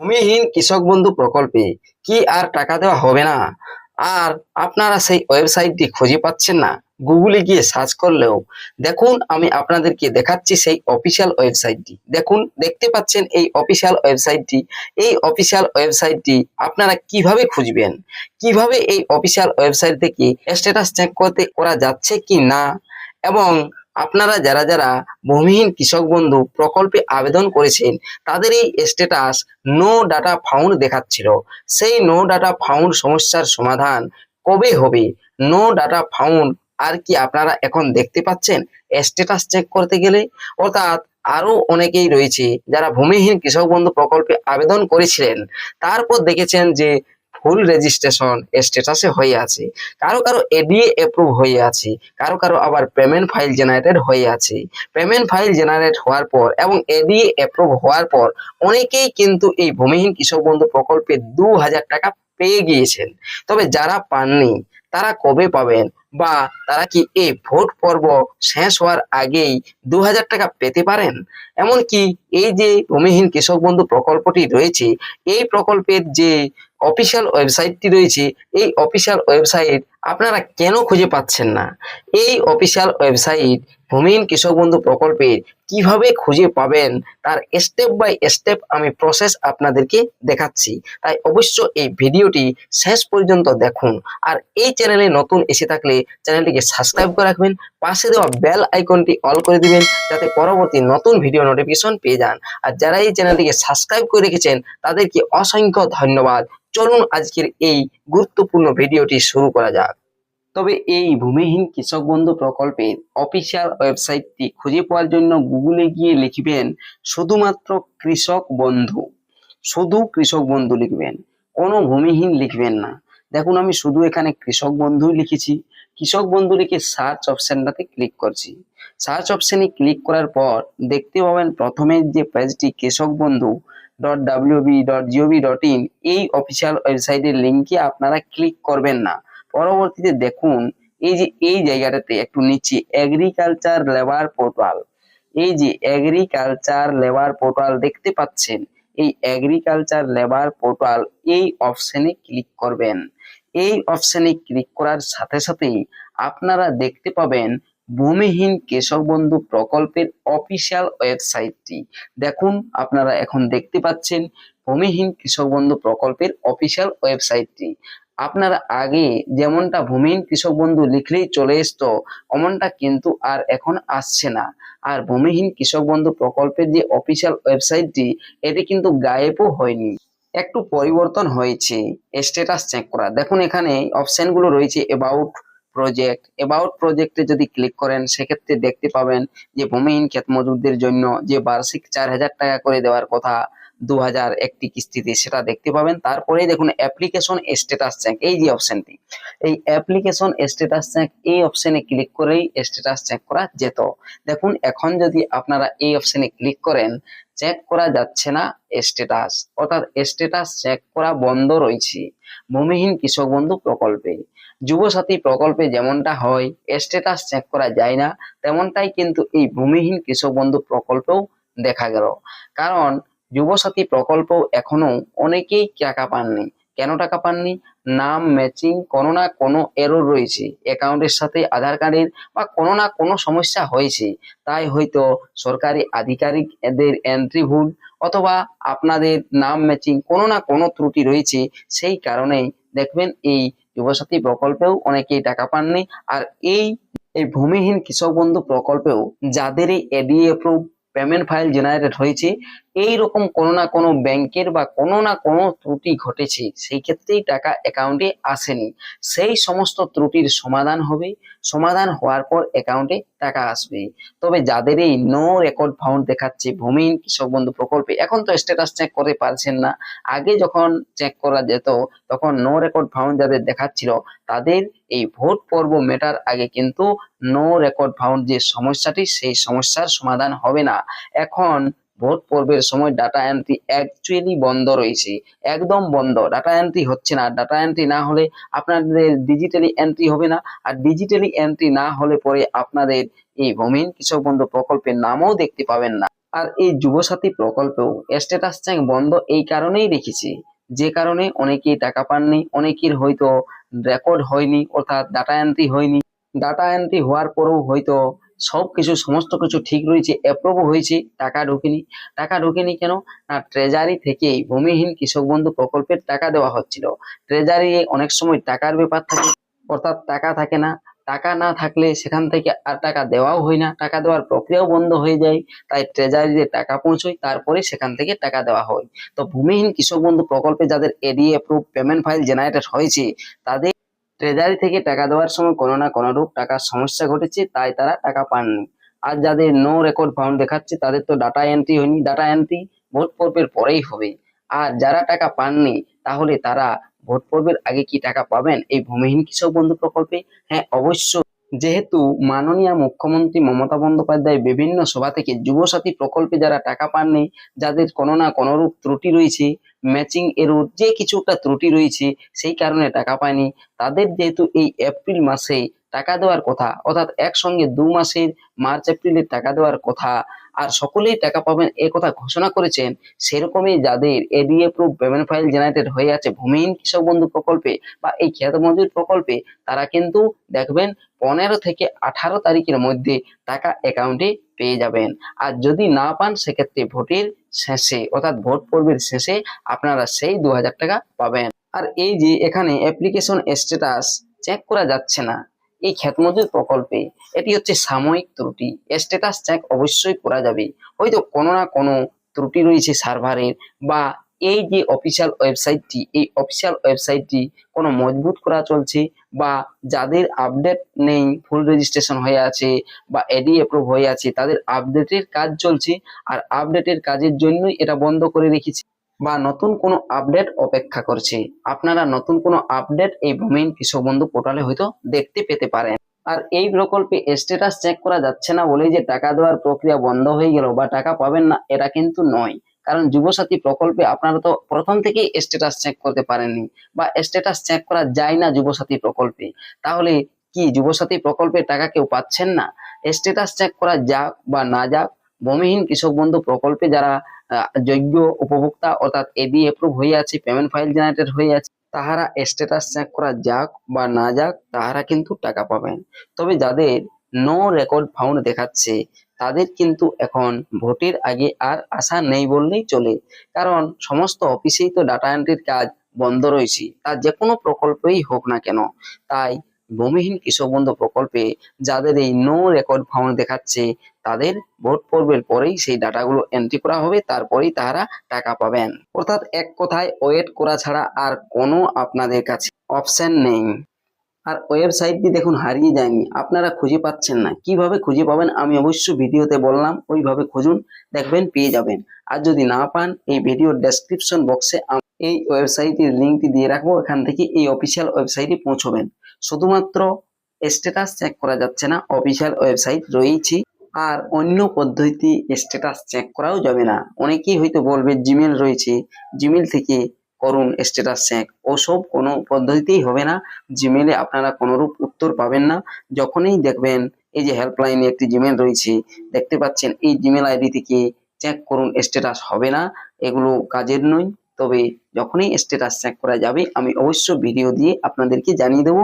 ভূমিহীন কৃষক বন্ধু প্রকল্পে কি আর টাকা দেওয়া হবে না? আর আপনারা সেই ওয়েবসাইটটি খুঁজে পাচ্ছেন না, গুগলে গিয়ে সার্চ করলেও দেখুন, আমি আপনাদেরকে দেখাচ্ছি সেই অফিসিয়াল ওয়েবসাইটটি। দেখুন, দেখতে পাচ্ছেন এই অফিসিয়াল ওয়েবসাইটটি। এই অফিসিয়াল ওয়েবসাইটটি আপনারা কিভাবে খুঁজবেন, কিভাবে এই অফিসিয়াল ওয়েবসাইট থেকে স্ট্যাটাস চেক করতে করা যাচ্ছে কি না, এবং আপনারা যারা যারা ভূমিহীন কৃষক বন্ধু প্রকল্পে আবেদন করেছেন তাদের এই স্ট্যাটাস নো ডাটা ফাউন্ড দেখাচ্ছিল। সেই নো ডাটা ফাউন্ড সমস্যার সমাধান কবে হবে? নো ডাটা ফাউন্ড আর কি আপনারা এখন দেখতে পাচ্ছেন স্ট্যাটাস চেক করতে গেলে? অর্থাৎ আরো অনেকেই রয়েছে যারা ভূমিহীন কৃষক বন্ধু প্রকল্পে আবেদন করেছিলেন, তারপর দেখেছেন যে ফুল রেজিস্ট্রেশন স্ট্যাটাসে হয়ে আছে, কারো কারো এডিএ অ্যাপ্রুভ হয়ে আছে, কারো কারো আবার পেমেন্ট ফাইল জেনারেটেড হয়ে আছে। পেমেন্ট ফাইল জেনারেট হওয়ার পর এবং এডিএ অ্যাপ্রুভ হওয়ার পর অনেকেই কিন্তু এই ভূমিহীন কৃষক বন্ধু প্রকল্পে 2000 টাকা পেয়ে গিয়েছেন। তবে যারা পাননি তারা কবে পাবেন, বা তারা কি এই ভোট পর্ব শেষ হওয়ার আগেই 2000 টাকা পেতে পারেন? এমনকি এই যে ভূমিহীন কৃষক বন্ধু প্রকল্পটি রয়েছে, এই প্রকল্পের যে অফিসিয়াল ওয়েবসাইটটি রয়েছে, এই অফিসিয়াল ওয়েবসাইট আপনারা কেন খুঁজে পাচ্ছেন না? এই অফিসিয়াল ওয়েবসাইট ভূমিহীন কৃষক বন্ধু প্রকল্পের কিভাবে খুঁজে পাবেন তার স্টেপ বাই স্টেপ আমি প্রসেস আপনাদেরকে দেখাচ্ছি। তাই অবশ্য এই ভিডিওটি শেষ পর্যন্ত দেখুন। আর এই চ্যানেলে নতুন এসে থাকলে চ্যানেলটিকে সাবস্ক্রাইব করে রাখবেন, পাশে দেওয়া বেল আইকনটি অল করে দিবেন যাতে পরবর্তী নতুন ভিডিও নোটিফিকেশন পেয়ে যান। আর যারা এই চ্যানেলটিকে সাবস্ক্রাইব করে রেখেছেন তাদেরকে অসংখ্য ধন্যবাদ। চলুন আজকের এই গুরুত্বপূর্ণ ভিডিওটি শুরু করা যাক। তবে এই ভূমিহীন কৃষক বন্ধু প্রকল্পের অফিসিয়াল ওয়েবসাইটটি খুঁজে পাওয়ার জন্য গুগলে গিয়ে লিখবেন শুধুমাত্র কৃষক বন্ধু। শুধু কৃষক বন্ধু লিখবেন, কোনো ভূমিহীন লিখবেন না। দেখুন, আমি শুধু এখানে কৃষক বন্ধুই লিখেছি। কৃষক বন্ধু লিখে সার্চ অপশনটাতে ক্লিক করছি। সার্চ অপশনে ক্লিক করার পর দেখতে পাবেন প্রথমে যে পেজটি কৃষক বন্ধু .wb.gov.in, এই অফিসিয়াল ওয়েবসাইটের লিঙ্কে আপনারা ক্লিক করবেন না। পরবর্তীতে দেখুন এই যে এই জায়গাটাতে একটু নিচে এগ্রিকালচার লেবার পোর্টাল, এই যে এগ্রিকালচার লেবার পোর্টাল দেখতে পাচ্ছেন, এই এগ্রিকালচার লেবার পোর্টাল এই অপশনে ক্লিক করবেন। এই অপশনে ক্লিক করার সাথে সাথেই আপনারা দেখতে পাবেন ভূমিহীন কৃষক বন্ধু প্রকল্পের অফিসিয়াল ওয়েবসাইটটি। দেখুন, আপনারা এখন দেখতে পাচ্ছেন ভূমিহীন কৃষক বন্ধু প্রকল্পের অফিসিয়াল ওয়েবসাইটটি। আপনারা আগে যেমনটা ভূমিহীন কৃষক বন্ধু লিখলেই চলে আসতো, অমনটা কিন্তু আর এখন আসছে না। আর ভূমিহীন কৃষক বন্ধু প্রকল্পের যে অফিসিয়াল ওয়েবসাইটটি, এটি কিন্তু গায়েবও হয়নি, একটু পরিবর্তন হয়েছে স্ট্যাটাস চেক করা। দেখুন, এখানে অপশনগুলো রয়েছে অ্যাবাউট প্রজেক্ট। অ্যাবাউট প্রজেক্টে যদি ক্লিক করেন সেক্ষেত্রে দেখতে পাবেন যে ভূমিহীন ক্ষেত মজুরদের জন্য যে বার্ষিক 4000 টাকা করে দেওয়ার কথা 2001টি কিস্তিতে, সেটা দেখতে পাবেন। তারপরেই দেখুন অ্যাপ্লিকেশন স্ট্যাটাস চেক, এই যে অপশনটি, এই অ্যাপ্লিকেশন স্ট্যাটাস চেক, এই অপশনে ক্লিক করেই স্ট্যাটাস চেক করা যেত। দেখুন, এখন যদি আপনারা এই অপশনে ক্লিক করেন, চেক করা যাচ্ছে না স্ট্যাটাস, অর্থাৎ স্ট্যাটাস চেক করা বন্ধ রয়েছে ভূমিহীন কৃষক বন্ধু প্রকল্পে। যুবসাথী প্রকল্পে যেমনটা হয় স্ট্যাটাস চেক করা যায় না, তেমনটাই কিন্তু এই ভূমিহীন কৃষক বন্ধু প্রকল্পেও দেখা গেল। কারণ যুবসাথী প্রকল্প এখনো অনেকেই টাকা পাননি। কেন টাকা পাননি? নাম ম্যাচিং কোনো না কোনো এরর রয়েছে অ্যাকাউন্টের সাথে আধার কার্ডের, বা কোনো না কোনো সমস্যা হয়েছে। তাই হয়তো সরকারি আধিকারিক এদের এন্ট্রি ভুল, অথবা আপনাদের নাম ম্যাচিং কোনো না কোনো ত্রুটি রয়েছে। সেই কারণেই দেখবেন এই যুবসাথী প্রকল্পেও অনেকেই টাকা পাননি। আর এই এই ভূমিহীন কৃষক বন্ধু প্রকল্পেও যাদের এই ADA approve payment file generated হয়েছে, এই রকম কোনো না কোনো ব্যাংকের বা কোনো না কোনো ত্রুটি ঘটেছে, সেই ক্ষেত্রেই টাকা অ্যাকাউন্টে আসেনি। সেই সমস্ত ত্রুটির সমাধান হবে, সমাধান হওয়ার পর অ্যাকাউন্টে টাকা আসবে। তবে যাদের এই নো রেকর্ড ফাউন্ড দেখাচ্ছে ভূমিহীন কৃষক বন্ধু প্রকল্পে, এখন তো স্ট্যাটাস চেক করতে পারছেন না, আগে যখন চেক করা যেত তখন নো রেকর্ড ফাউন্ড যাদের দেখাচ্ছিল তাদের এই ভোট পর্ব মেটার আগে কিন্তু নো রেকর্ড ফাউন্ড যে সমস্যাটি, সেই সমস্যার সমাধান হবে না। এখন ভোট পর্বের সময় ডাটা এন্ট্রি অ্যাকচুয়ালি বন্ধ রয়েছে, একদম বন্ধ, ডাটা এন্ট্রি হচ্ছে না। ডাটা এন্ট্রি না হলে আপনাদের ডিজিটালি এন্ট্রি হবে না, আর ডিজিটালি এন্ট্রি না হলে পরে আপনাদের এই ভূমিহীন কৃষক বন্ধু প্রকল্পের নামও দেখতে পাবেন না। আর এই যুবসাথী প্রকল্পেও স্ট্যাটাস চেক বন্ধ এই কারণেই রেখেছে, যে কারণে অনেকেই টাকা পাননি, অনেকের হয়তো রেকর্ড হয়নি, অর্থাৎ ডাটা এন্ট্রি হয়নি। ডাটা এন্ট্রি হওয়ার পরেও হয়তো সবকিছু সমস্ত কিছু ঠিক রয়েছে, অ্যাপ্রুভ হয়েছে, টাকা ঢোকেনি। টাকা ঢোকেনি কেন? না, ট্রেজারি থেকেই ভূমিহীন কৃষক বন্ধু প্রকল্পের টাকা দেওয়া হচ্ছিল। ট্রেজারি অনেক সময় টাকার ব্যাপার থাকে, অর্থাৎ টাকা থাকে না। টাকা না থাকলে সেখান থেকে আর টাকা দেওয়াও হয় না, টাকা দেওয়ার প্রক্রিয়াও বন্ধ হয়ে যায়। তাই ট্রেজারিতে টাকা পৌঁছয়, তারপরে সেখান থেকে টাকা দেওয়া হয়। তো ভূমিহীন কৃষক বন্ধু প্রকল্পে যাদের এডি অ্যাপ্রুভ পেমেন্ট ফাইল জেনারেটেড হয়েছে, তাদের ট্রেজারি থেকে টাকা দেওয়ার সময় কোনো না কোনো রূপ টাকার সমস্যা ঘটেছে, তাই তারা টাকা পাননি। আর যাদের নো রেকর্ড ফাউন্ড দেখাচ্ছে, তাদের তো ডাটা এন্ট্রি হয়নি, ডাটা এন্ট্রি ভোট পর্বের পরেই হবে। আর যারা টাকা পাননি, তাহলে তারা ভোট পর্বের আগে কি টাকা পাবেন এই ভূমিহীন কৃষক বন্ধু প্রকল্পে? হ্যাঁ, অবশ্যই। যেহেতু মাননীয় মুখ্যমন্ত্রী মমতা বন্দ্যোপাধ্যায় বিভিন্ন সভা থেকে যুবসাথী প্রকল্পে যারা টাকা পাননি, যাদের কোনো না কোনো রূপ ত্রুটি রয়েছে, ম্যাচিং এরর যে কিছু একটা ত্রুটি রয়েছে, সেই কারণে টাকা পায়নি, তাদের যেহেতু এই এপ্রিল মাসে টাকা দেওয়ার কথা, অর্থাৎ একসঙ্গে 2 মাসের মার্চ এপ্রিলের টাকা দেওয়ার কথা, আর সকলেই টাকা পাবেন এ কথা ঘোষণা করেছেন, সেরকমই যাদের ADA proof payment file generated হয়ে আছে ভূমিহীন কৃষক বন্ধু প্রকল্পে বা এই ক্ষেত মজুর প্রকল্পে, তারা কিন্তু দেখবেন 15 থেকে 18 তারিখের মধ্যে টাকা অ্যাকাউন্টে পেয়ে যাবেন। আর যদি না পান, সেক্ষেত্রে ভোটের শেষে, অর্থাৎ ভোট পর্বের শেষে আপনারা সেই 2000 টাকা পাবেন। আর এই যে এখানে অ্যাপ্লিকেশন স্ট্যাটাস চেক করা যাচ্ছে না এই ক্ষেত মজুর প্রকল্পে, এটি হচ্ছে সাময়িক ত্রুটি। স্ট্যাটাস চেক অবশ্যই করা যাবে, হয়তো কোনো না কোনো ত্রুটি রয়েছে সার্ভারের, বা এই যে অফিসিয়াল ওয়েবসাইটটি, এই অফিসিয়াল ওয়েবসাইটটি কোনো মজবুত করা চলছে, বা যাদের আপডেট নেই, ফুল রেজিস্ট্রেশন হয়ে আছে বা এডি অ্যাপ্রুভ হয়ে আছে, তাদের আপডেটের কাজ চলছে, আর আপডেটের কাজের জন্যই এটা বন্ধ করে রেখেছে, বা নতুন কোনো আপডেট অপেক্ষা করছে। আপনারা নতুন কোনো আপডেট এই ভূমিহীন কৃষক বন্ধু পোর্টালে হয়তো দেখতে পেতে পারেন। আর এই প্রকল্পে স্ট্যাটাস চেক করা যাচ্ছে না বলেই যে টাকা দেওয়ার প্রক্রিয়া বন্ধ হয়ে গেল বা টাকা পাবেন না, এটা কিন্তু নয়। কারণ যুবসাথী প্রকল্পে আপনারা তো প্রথম থেকেই স্ট্যাটাস চেক করতে পারেননি, বা স্ট্যাটাস চেক করা যায় না যুবসাথী প্রকল্পে। তাহলে কি যুবসাথী প্রকল্পের টাকা কেউ পাচ্ছেন না? স্ট্যাটাস চেক করা যাক বা না যাক, ভূমিহীন কৃষক বন্ধু প্রকল্পে যারা যোগ্য উপভোক্তা, অর্থাৎ এডি অ্যাপ্রুভ হয়ে আছে, পেমেন্ট ফাইল জেনারেটেড হয়ে আছে, তাহারা স্ট্যাটাস চেক করা যাক বা না যাক, তাহারা কিন্তু টাকা পাবেন। তবে যাদের নো রেকর্ড ফাউন্ড দেখাচ্ছে, তাদের কিন্তু এখন ভোটের আগে আর আশা নেই বললেই চলে। কারণ সমস্ত অফিসেই তো ডাটা এন্ট্রির কাজ বন্ধ রয়েছে, তার যে কোনো প্রকল্পই হোক না কেন। তাই ভূমিহীন কৃষক বন্ধু প্রকল্পে যাদের এই নো রেকর্ড ফাউন্ড দেখাচ্ছে, তাদের ভোট পর্বের পরেই সেই ডাটাগুলো এন্ট্রি করা হবে, তারপরেই তারা টাকা পাবেন। অর্থাৎ এক কথায় ওয়েট করা ছাড়া আর কোনো আপনাদের কাছে অপশন নেই। আর ওয়েবসাইটটি দেখুন হারিয়ে যায়নি, আপনারা খুঁজে পাচ্ছেন না, কিভাবে খুঁজে পাবেন আমি অবশ্য ভিডিওতে বললাম, ওইভাবে খুঁজুন, দেখবেন পেয়ে যাবেন। আর যদি না পান, এই ভিডিওর ডেসক্রিপশন বক্সে এই ওয়েবসাইটের লিঙ্কটি দিয়ে রাখবো, এখান থেকে এই অফিসিয়াল ওয়েবসাইটে পৌঁছবেন। শুধুমাত্র স্ট্যাটাস চেক করা যাচ্ছে না, অফিসিয়াল ওয়েবসাইট রয়েছে, আর অন্য পদ্ধতি স্ট্যাটাস চেক করাও যাবে না। অনেকেই হয়তো বলবে জিমেল রয়েছে, জিমেল থেকে করুন স্ট্যাটাস চেক, ওসব কোনো পদ্ধতিতেই হবে না। জিমেলে আপনারা কোনোরূপ উত্তর পাবেন না। যখনই দেখবেন এই যে হেল্পলাইনে একটি জিমেল রয়েছে, দেখতে পাচ্ছেন, এই জিমেল আইডি থেকে চেক করুন স্ট্যাটাস, হবে না, এগুলো কাজের নয়। তবে যখনই স্ট্যাটাস চেক করা যাবে, আমি অবশ্য ভিডিও দিয়ে আপনাদেরকে জানিয়ে দেবো।